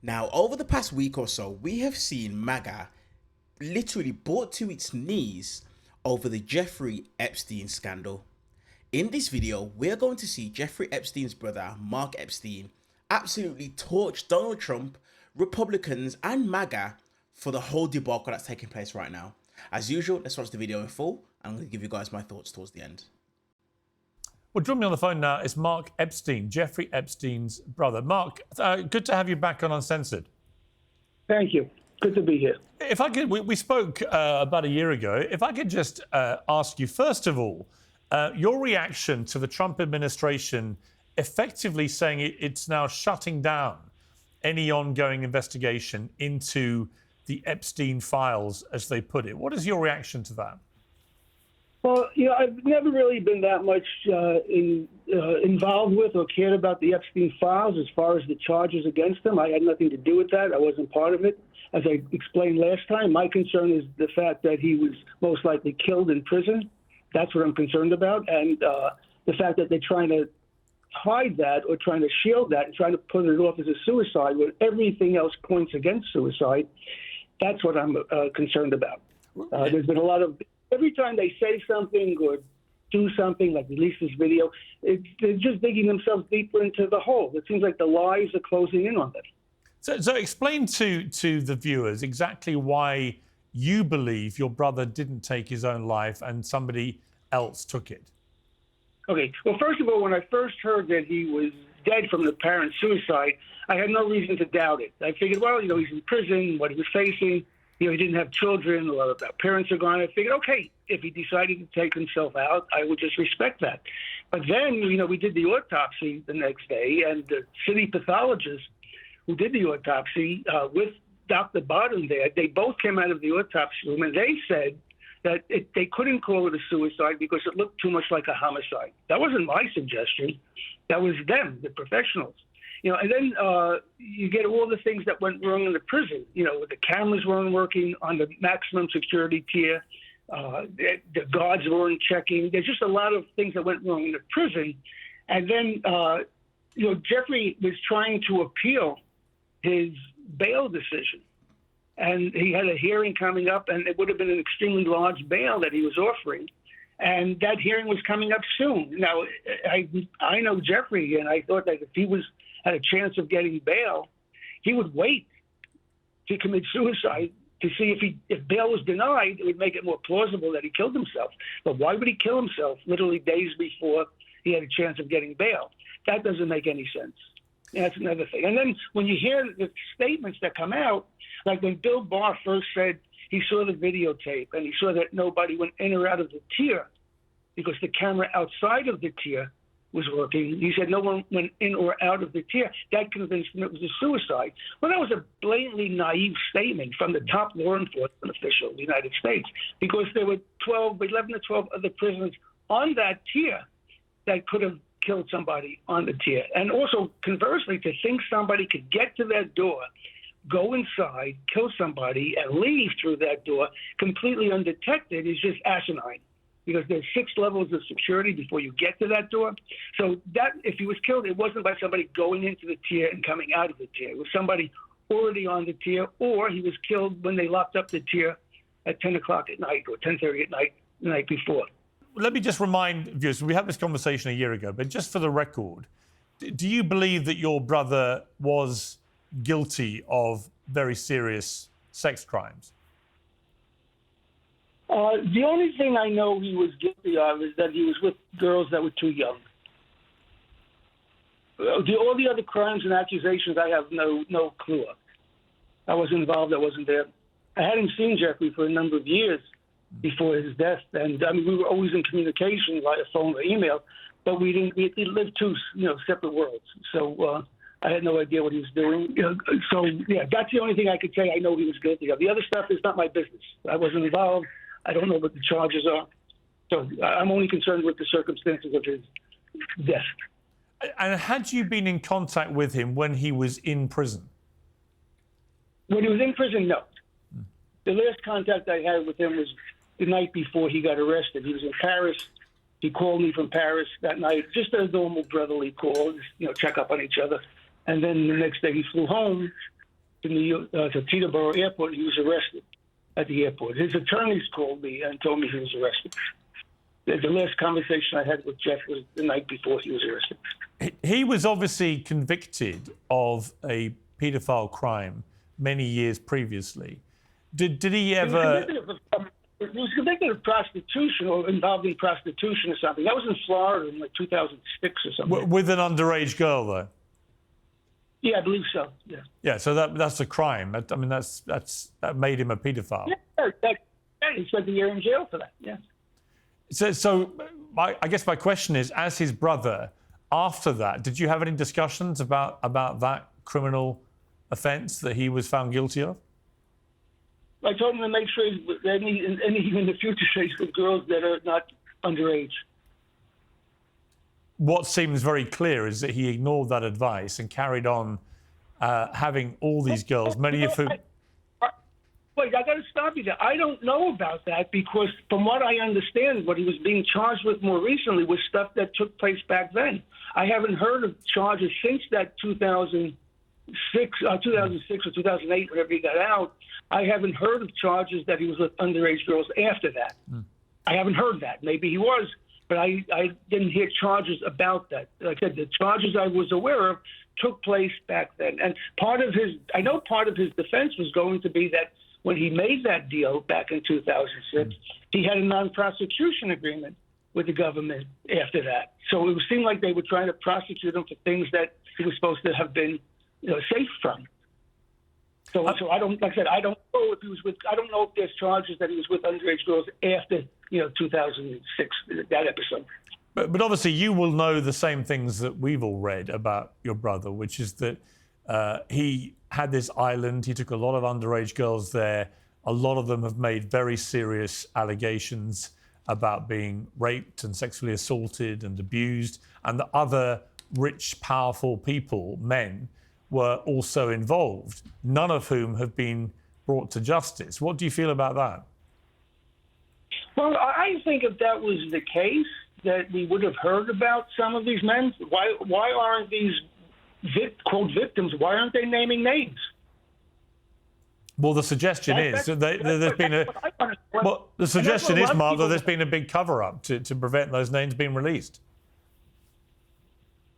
Now, over the past week or so, we have seen MAGA literally brought to its knees over the Jeffrey Epstein scandal. In this video, we're going to see Jeffrey Epstein's brother, Mark Epstein, absolutely torch Donald Trump, Republicans, and MAGA for the whole debacle that's taking place right now. As usual, let's watch the video in full. I'm going to give you guys my thoughts towards the end. Well, joining me on the phone now is Mark Epstein, Jeffrey Epstein's brother. Mark, good to have you back on Uncensored. Thank you. Good to be here. If I could, we spoke about a year ago. If I could just ask you, first of all, your reaction to the Trump administration effectively saying it's now shutting down any ongoing investigation into the Epstein files, as they put it. What is your reaction to that? Well, I've never really been that much involved with or cared about the Epstein files as far as the charges against him. I had nothing to do with that. I wasn't part of it. As I explained last time, my concern is the fact that he was most likely killed in prison. That's what I'm concerned about. And the fact that they're trying to hide that or trying to shield that and trying to put it off as a suicide when everything else points against suicide, that's what I'm concerned about. There's been a lot of... Every time they say something or do something, like release this video, they're just digging themselves deeper into the hole. It seems like the lies are closing in on them. So explain to the viewers exactly why you believe your brother didn't take his own life and somebody else took it. Okay. Well, first of all, when I first heard that he was dead from the apparent suicide, I had no reason to doubt it. I figured, well, he's in prison, what he was facing. He didn't have children or parents are gone. I figured, okay, if he decided to take himself out, I would just respect that. But then, we did the autopsy the next day, and the city pathologist who did the autopsy with Dr. Bottom there, they both came out of the autopsy room, and they said that they couldn't call it a suicide because it looked too much like a homicide. That wasn't my suggestion. That was them, the professionals. And then you get all the things that went wrong in the prison. The cameras weren't working on the maximum security tier. The guards weren't checking. There's just a lot of things that went wrong in the prison. And then, Jeffrey was trying to appeal his bail decision. And he had a hearing coming up, and it would have been an extremely large bail that he was offering. And that hearing was coming up soon. Now, I know Jeffrey, and I thought that if he had a chance of getting bail, he would wait to commit suicide to see if bail was denied, it would make it more plausible that he killed himself. But why would he kill himself literally days before he had a chance of getting bail? That doesn't make any sense. And that's another thing. And then when you hear the statements that come out, like when Bill Barr first said he saw the videotape and he saw that nobody went in or out of the tier because the camera outside of the tier was working. He said no one went in or out of the tier. That convinced him it was a suicide. Well, that was a blatantly naive statement from the top law enforcement official of the United States, because there were 11 to 12 other prisoners on that tier that could have killed somebody on the tier. And also, conversely, to think somebody could get to that door, go inside, kill somebody, and leave through that door completely undetected is just asinine. Because there's 6 levels of security before you get to that door. So that, if he was killed, it wasn't by somebody going into the tier and coming out of the tier. It was somebody already on the tier, or he was killed when they locked up the tier at 10 o'clock at night or 10:30 at night the night before. Let me just remind viewers, we had this conversation a year ago, but just for the record, do you believe that your brother was guilty of very serious sex crimes? The only thing I know he was guilty of is that he was with girls that were too young. All the other crimes and accusations, I have no clue of. I wasn't involved. I wasn't there. I hadn't seen Jeffrey for a number of years before his death, and we were always in communication via phone or email, but we didn't. We lived two, separate worlds. So I had no idea what he was doing. So yeah, that's the only thing I could say I know he was guilty of. The other stuff is not my business. I wasn't involved. I don't know what the charges are. So I'm only concerned with the circumstances of his death. And had you been in contact with him when he was in prison? When he was in prison, no. The last contact I had with him was the night before he got arrested. He was in Paris. He called me from Paris that night, just a normal brotherly call, check up on each other. And then the next day he flew home to Teterboro Airport. He was arrested at the airport. His attorneys called me and told me he was arrested. The last conversation I had with Jeff was the night before he was arrested. He was obviously convicted of a paedophile crime many years previously. Did he ever... He was convicted of prostitution or involved in prostitution or something. That was in Florida in like 2006 or something. With an underage girl, though? Yeah, I believe so, yeah. Yeah, so that's a crime. I mean, that made him a paedophile. Yeah, he spent a year in jail for that, yeah. So I guess my question is, as his brother, after that, did you have any discussions about that criminal offence that he was found guilty of? I told him to make sure that anything in the future stays with girls that are not underage. What seems very clear is that he ignored that advice and carried on having all these girls, many of whom... Wait, I got to stop you there. I don't know about that because from what I understand, what he was being charged with more recently was stuff that took place back then. I haven't heard of charges since that 2006 or 2008, whenever he got out. I haven't heard of charges that he was with underage girls after that. I haven't heard that. Maybe he was, but I didn't hear charges about that. Like I said, the charges I was aware of took place back then. And part of his defense was going to be that when he made that deal back in 2006, he had a non-prosecution agreement with the government after that. So it seemed like they were trying to prosecute him for things that he was supposed to have been, safe from. So I don't, like I said, I don't know if he was with. I don't know if there's charges that he was with underage girls after 2006, that episode. But obviously, you will know the same things that we've all read about your brother, which is that he had this island. He took a lot of underage girls there. A lot of them have made very serious allegations about being raped and sexually assaulted and abused, and the other rich, powerful people, men, were also involved, none of whom have been brought to justice. What do you feel about that? Well, I think if that was the case, that we would have heard about some of these men. Why aren't these quote victims? Why aren't they naming names? Well, the suggestion is that there's been a. Well, the suggestion is, Mark, that there's been a big cover-up to prevent those names being released.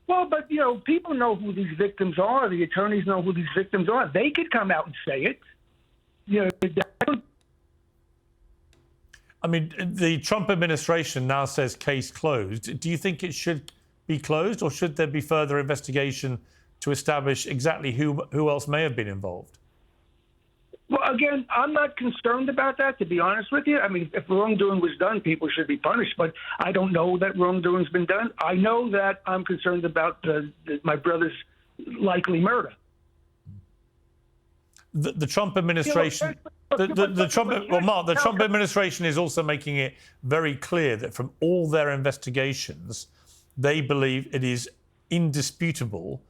Well, but people know who these victims are. The attorneys know who these victims are. They could come out and say it. I mean, the Trump administration now says case closed. Do you think it should be closed, or should there be further investigation to establish exactly who else may have been involved? Well, again, I'm not concerned about that, to be honest with you. I mean, if wrongdoing was done, people should be punished, but I don't know that wrongdoing's been done. I know that I'm concerned about my brother's likely murder. The Trump administration... The Trump administration is also making it very clear that from all their investigations, they believe it is indisputable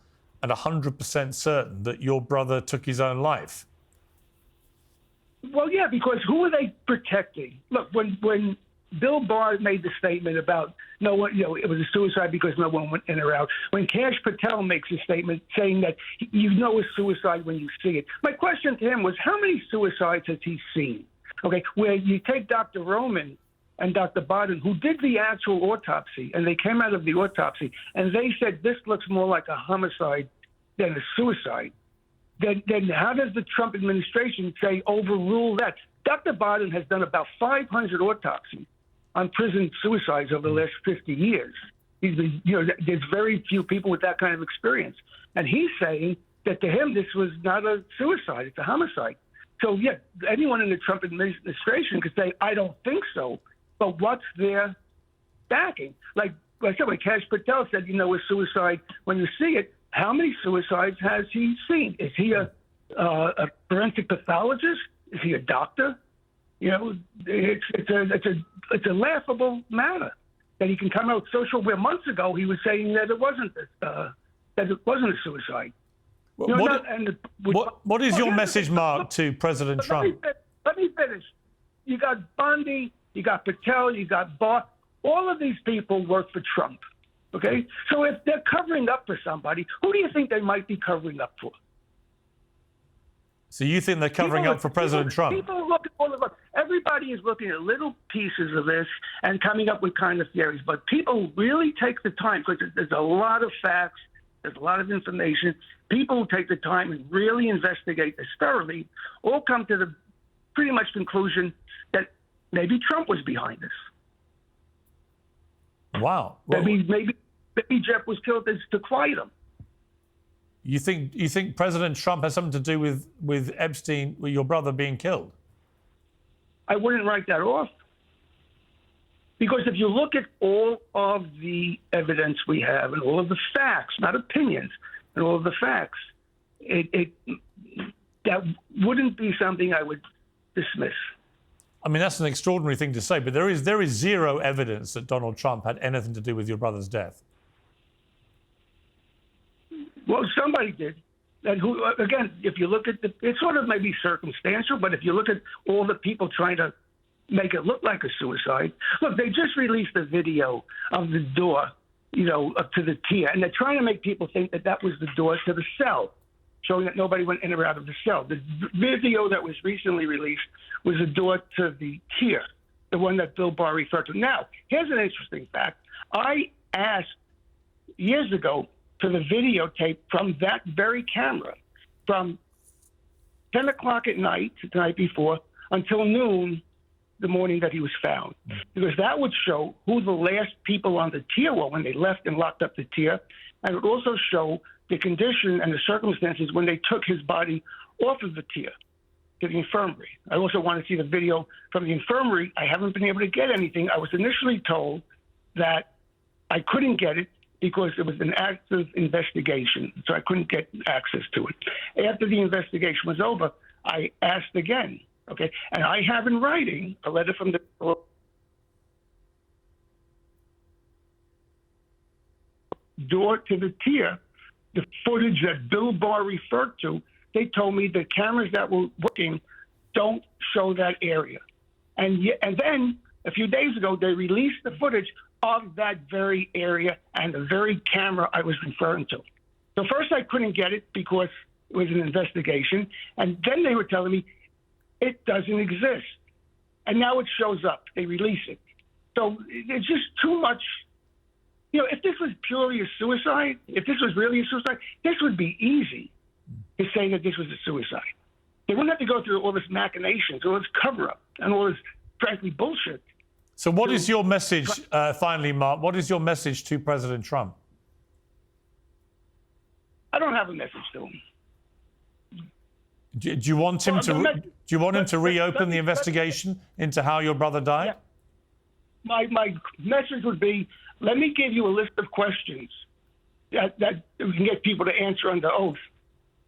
and 100% certain that your brother took his own life. Well, yeah, because who are they protecting? Look, when Bill Barr made the statement about no one, it was a suicide because no one went in or out. When Kash Patel makes a statement saying that it's suicide when you see it. My question to him was, how many suicides has he seen? Okay, where you take Dr. Roman and Dr. Biden, who did the actual autopsy, and they came out of the autopsy, and they said this looks more like a homicide than a suicide. Then how does the Trump administration say overrule that? Dr. Biden has done about 500 autopsies on prison suicides over the last 50 years. He's been, there's very few people with that kind of experience. And he's saying that to him, this was not a suicide, it's a homicide. So, yeah, anyone in the Trump administration could say, I don't think so. But what's their backing? Like I said, when Kash Patel said, a suicide when you see it, how many suicides has he seen? Is he a forensic pathologist? Is he a doctor? It's a laughable matter that he can come out social. Where months ago he was saying that it wasn't a suicide. What is your message, Mark, to President Trump? Let me finish. You got Bondi, you got Patel, you got Barr. All of these people work for Trump. Okay, so if they're covering up for somebody, who do you think they might be covering up for? So you think they're covering up for President Trump? People look at all of us. Everybody is looking at little pieces of this and coming up with kind of theories. But people really take the time, because there's a lot of facts, there's a lot of information. People who take the time and really investigate this thoroughly all come to the pretty much conclusion that maybe Trump was behind this. Wow. Well, Maybe Jeff was killed to quiet him. You think President Trump has something to do with Epstein, with your brother being killed? I wouldn't write that off. Because if you look at all of the evidence we have and all of the facts, not opinions, and all of the facts, that wouldn't be something I would dismiss. I mean, that's an extraordinary thing to say, but there is zero evidence that Donald Trump had anything to do with your brother's death. Well, somebody did. And who, again, if you look at it's sort of maybe circumstantial, but if you look at all the people trying to make it look like a suicide. Look, they just released a video of the door, up to the tier, and they're trying to make people think that that was the door to the cell, showing that nobody went in or out of the cell. The video that was recently released was the door to the tier, the one that Bill Barr referred to. Now, here's an interesting fact. I asked years ago for the videotape from that very camera from 10 o'clock at night, the night before, until noon the morning that he was found, because that would show who the last people on the tier were when they left and locked up the tier, and it would also show the condition and the circumstances when they took his body off of the tier to the infirmary. I also want to see the video from the infirmary. I haven't been able to get anything. I was initially told that I couldn't get it because it was an active investigation, so I couldn't get access to it. After the investigation was over, I asked again. Okay, and I have in writing a letter from the door to the tier, the footage that Bill Barr referred to. They told me the cameras that were working don't show that area. And then a few days ago, they released the footage of that very area and the very camera I was referring to. So first I couldn't get it because it was an investigation. And then they were telling me, it doesn't exist. And now it shows up. They release it. So it's just too much. If this was purely a suicide, if this was really a suicide, this would be easy to say that this was a suicide. They wouldn't have to go through all this machinations, all this cover-up, and all this, frankly, bullshit. So what is your message, finally, Mark, what is your message to President Trump? I don't have a message to him. Do you want him to reopen the investigation into how your brother died? Yeah. My message would be, let me give you a list of questions that we can get people to answer under oath,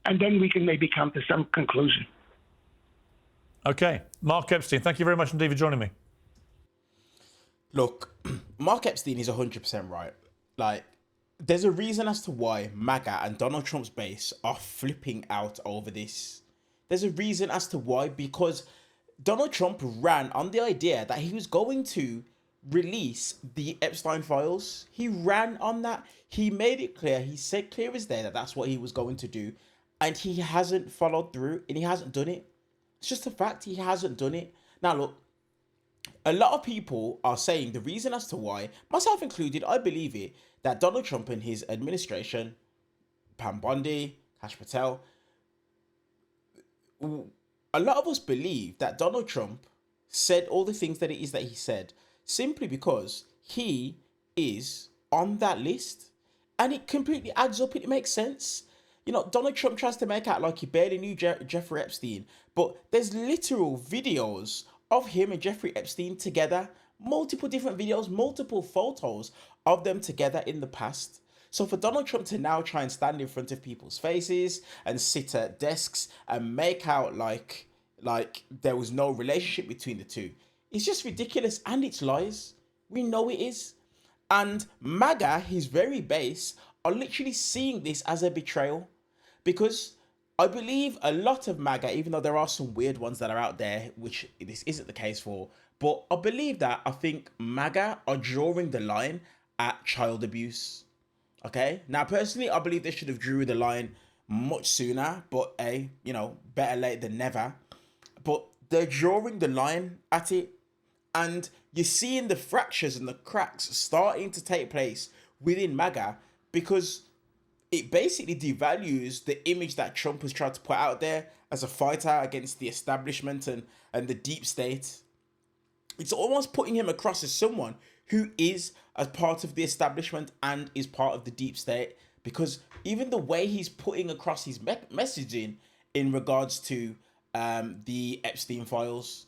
and then we can maybe come to some conclusion. Okay. Mark Epstein, thank you very much indeed for joining me. Look, Mark Epstein is 100% right. Like, there's a reason as to why MAGA and Donald Trump's base are flipping out over this. There's a reason as to why, because Donald Trump ran on the idea that he was going to release the Epstein files. He ran on that. He made it clear. He said clear as day that that's what he was going to do. And he hasn't followed through, and he hasn't done it. It's just a fact. He hasn't done it. Now, look, a lot of people are saying the reason as to why, myself included, I believe it, that Donald Trump and his administration, Pam Bondi, Kash Patel, a lot of us believe that Donald Trump said all the things that it is that he said simply because he is on that list, and it completely adds up. It makes sense. Donald Trump tries to make out like he barely knew Jeffrey Epstein, but there's literal videos of him and Jeffrey Epstein together, multiple different videos, multiple photos of them together in the past. So for Donald Trump to now try and stand in front of people's faces and sit at desks and make out like there was no relationship between the two, it's just ridiculous, and it's lies. We know it is. And MAGA, his very base, are literally seeing this as a betrayal, because I believe a lot of MAGA, even though there are some weird ones that are out there, which this isn't the case for, but I think MAGA are drawing the line at child abuse. Okay? Now, personally, I believe they should have drew the line much sooner, but better late than never. But they're drawing the line at it, and you're seeing the fractures and the cracks starting to take place within MAGA, because it basically devalues the image that Trump has tried to put out there as a fighter against the establishment and the deep state. It's almost putting him across as someone who is a part of the establishment and is part of the deep state, because even the way he's putting across his messaging in regards to the Epstein files.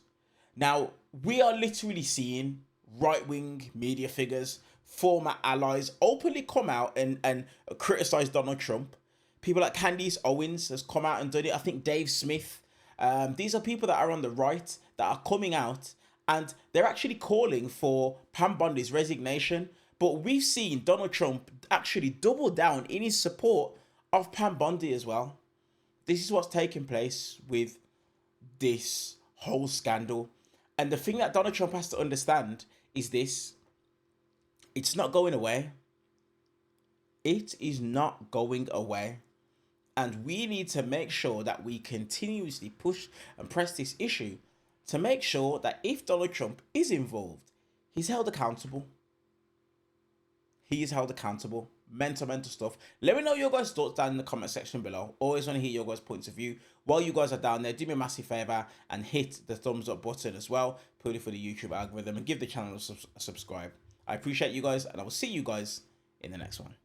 Now, we are literally seeing right-wing media figures, former allies, openly come out and criticize Donald Trump. People like Candace Owens has come out and done it. I think Dave Smith. These are people that are on the right that are coming out, and they're actually calling for Pam Bondi's resignation. But we've seen Donald Trump actually double down in his support of Pam Bondi as well. This is what's taking place with this whole scandal. And the thing that Donald Trump has to understand is this: it's not going away. It is not going away. And we need to make sure that we continuously push and press this issue to make sure that if Donald Trump is involved, he's held accountable. He is held accountable. Mental stuff. Let me know your guys' thoughts down in the comment section below. Always want to hear your guys' points of view. While you guys are down there, do me a massive favor and hit the thumbs up button as well, purely for the YouTube algorithm, and give the channel a subscribe. I appreciate you guys, and I will see you guys in the next one.